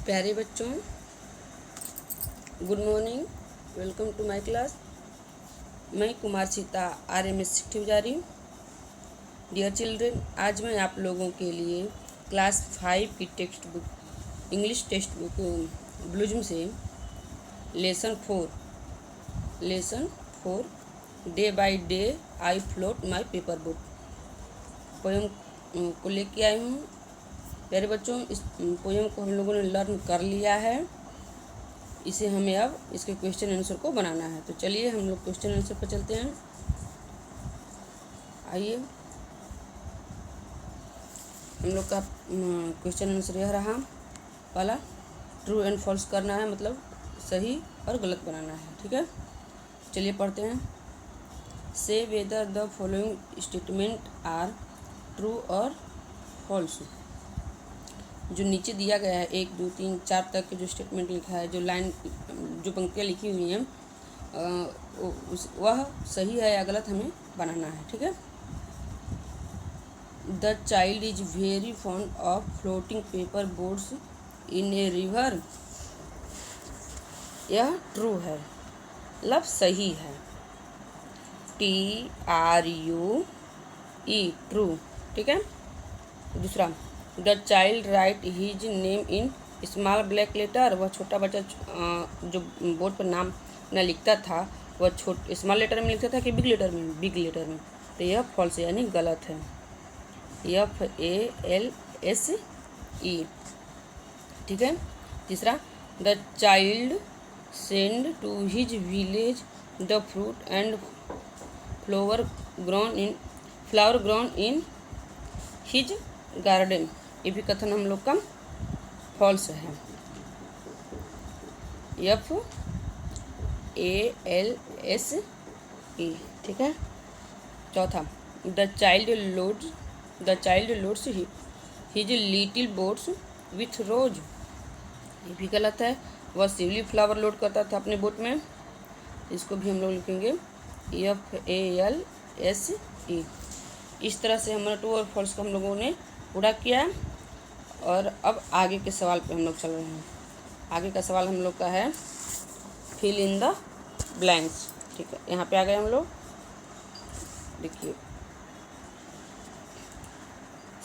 प्यारे बच्चों, good morning. Welcome to my class. मैं कुमार सीता RMS सिक्टी जा रही हूँ। डियर चिल्ड्रेन, आज मैं आप लोगों के लिए क्लास 5 की text book English text book Blossom से lesson 4 day by day I float my paper boat poem को लेके आई हूँ। प्यारे बच्चों, इस पोएम को हम लोगों ने लर्न कर लिया है। इसे हमें अब इसके क्वेश्चन आंसर को बनाना है। तो चलिए हम लोग क्वेश्चन आंसर पर चलते हैं। आइए, हम लोग का क्वेश्चन आंसर यह रहा। पहला, ट्रू एंड फॉल्स करना है, मतलब सही और गलत बनाना है। ठीक है, चलिए पढ़ते हैं। Say whether the following statement are true और फॉल्स। जो नीचे दिया गया है 1 2 3 4 तक के जो स्टेटमेंट लिखा है, जो लाइन जो पंक्तियाँ लिखी हुई हैं, वह सही है या गलत हमें बनाना है। ठीक है। The child is very fond of floating paper boats in a river. यह ट्रू है, मतलब सही है। TRUE, true. ठीक है। दूसरा, the child write his name in small black letter. वह छोटा बच्चा जो बोर्ड पर नाम न लिखता था, वह स्मॉल लेटर में लिखता था कि बिग लेटर में? बिग लेटर में। तो यह फॉल्स है, यानी गलत है। FALSE। ठीक है। तीसरा, the child send to his village the fruit and flower grown in his garden. ये भी कथन हम लोग का फॉल्स है। FALSE। ठीक है। चौथा, the child loads his little boats with rose. ये भी गलत है। वह सिवली फ्लावर लोड करता था अपने बोट में। इसको भी हम लोग लिखेंगे FALSE। इस तरह से हमारा ट्रू और फॉल्स का हम लोगों ने पूरा किया। और अब आगे के सवाल पे हम लोग चल रहे हैं। आगे का सवाल हम लोग का है फिल इन द ब्लैंक्स। ठीक है, यहाँ पे आ गए हम लोग। देखिए,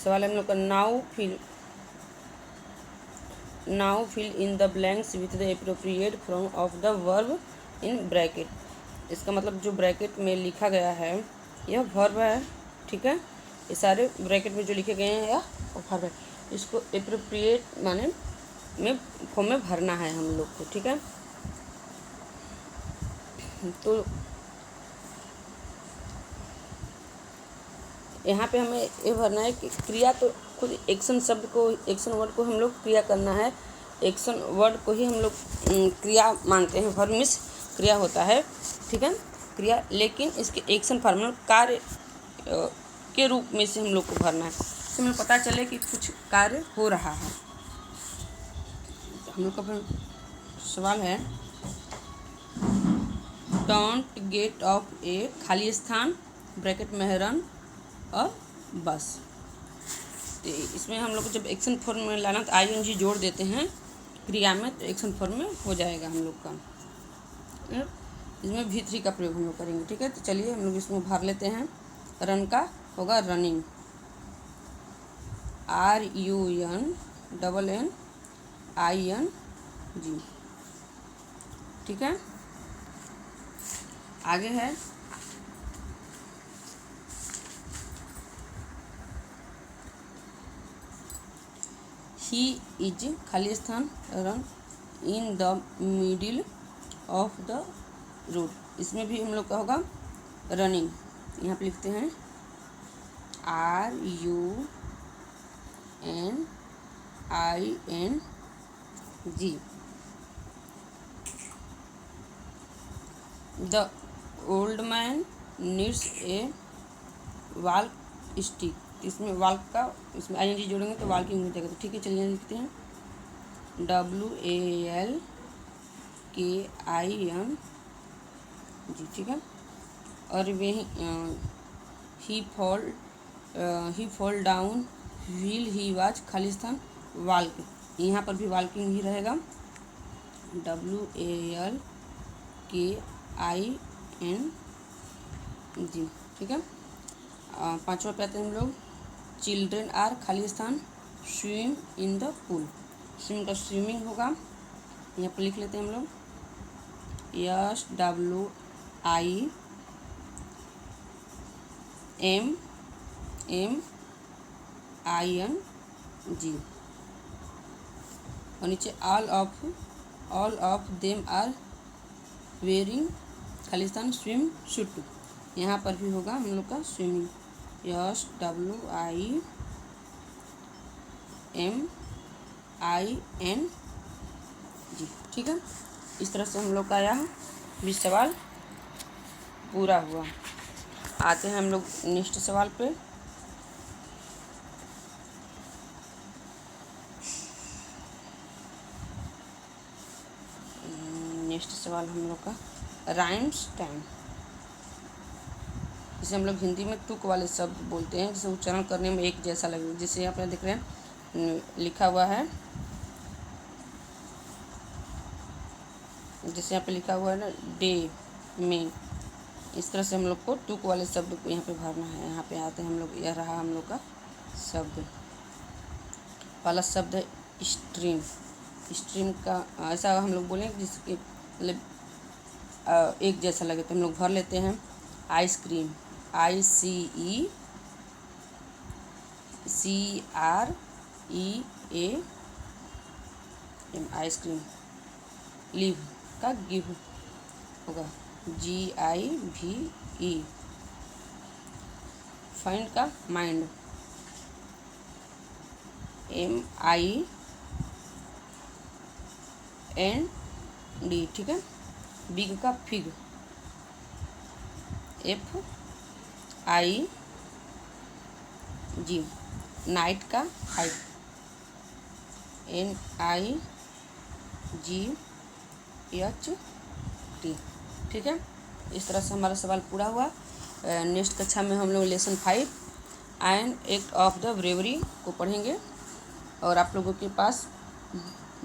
सवाल हम लोग का now fill in the blanks with the appropriate form of the verb in bracket. इसका मतलब जो ब्रैकेट में लिखा गया है यह वर्ब है। ठीक है, ये सारे ब्रैकेट में जो लिखे गए हैं यह वर्ब है। इसको एप्रोप्रिएट माने में फॉर्म में भरना है हम लोग को। ठीक है, तो यहाँ पे हमें ये भरना है कि क्रिया तो खुद एक्शन शब्द को, एक्शन वर्ड को हम लोग क्रिया करना है। एक्शन वर्ड को ही हम लोग क्रिया मानते हैं। वर्ब मीन्स क्रिया होता है। ठीक है, क्रिया, लेकिन इसके एक्शन फॉर्म कार्य के रूप में से हम लोग को भरना है। इससे हमें पता चले कि कुछ कार्य हो रहा है। हम लोग का सवाल है, डोंट गेट ऑफ ए खाली स्थान ब्रैकेट में है रन और बस। तो इसमें हम लोग को जब एक्शन फॉर्म में लाना तो ING जोड़ देते हैं क्रिया में, तो एक्शन फॉर्म में हो जाएगा हम लोग का। इसमें V3 का प्रयोग हम लोग करेंगे। ठीक है, तो चलिए हम लोग इसमें भर लेते हैं। रन का होगा रनिंग, RUNNING। ठीक है, आगे है ही इज खाली स्थान run in the middle of the road. इसमें भी हम लोग का होगा रनिंग। यहाँ पे लिखते हैं RUNNING। The old man needs a walk stick. इसमें वॉक का, इसमें ING जोड़ेंगे तो वॉकिंग हो जाएगा। तो ठीक है, चलिए लिखते हैं WALKING। ठीक है, और वही he fall down while he was खाली स्थान वाल्क। यहाँ पर भी वाल्किंग ही रहेगा, WALKING, ठीक है। पाँचवा पे आते हैं हम लोग, चिल्ड्रेन आर खाली स्थान swim in the pool. Swim का स्विमिंग होगा, यहाँ पर लिख लेते हैं हम लोग SWIMMING, और नीचे all of them are wearing खाली स्थान स्विम सूट। यहाँ पर भी होगा हम लोग का स्विमिंग, SWIMMING, ठीक है। इस तरह से हम लोग का यह 20 सवाल पूरा हुआ। आते हैं हम लोग नेक्स्ट सवाल पे। नेक्स्ट सवाल हम लोग का राइम्स टाइम, जिसे हम लोग हिंदी में तुक वाले शब्द बोलते हैं, जिसे उच्चारण करने में एक जैसा लगे। जिसे यहाँ पर देख रहे हैं लिखा हुआ है, जैसे यहाँ पे लिखा हुआ है ना डे में, इस तरह से हम लोग को तुक वाले शब्द को यहाँ पे भरना है। यहाँ पे आते हैं हम लोग, यह रहा हम लोग का शब्द। पहला शब्द है स्ट्रीम। स्ट्रीम का ऐसा हम लोग बोलें जिसके मतलब एक जैसा लगे, तो हम लोग भर लेते हैं आइसक्रीम, ICECREAM, आइसक्रीम। लिव का गिव होगा, GIVE। फाइंड का माइंड, MIND, ठीक है। बिग का फिग, FIG। नाइट का हाइट, NIGHT, ठीक है। इस तरह से हमारा सवाल पूरा हुआ। नेक्स्ट कक्षा में हम लोग lesson 5 an act of the bravery को पढ़ेंगे, और आप लोगों के पास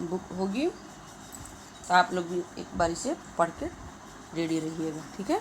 बुक होगी तो आप लोग भी एक बारी से पढ़ के रेडी रहिएगा, ठीक है।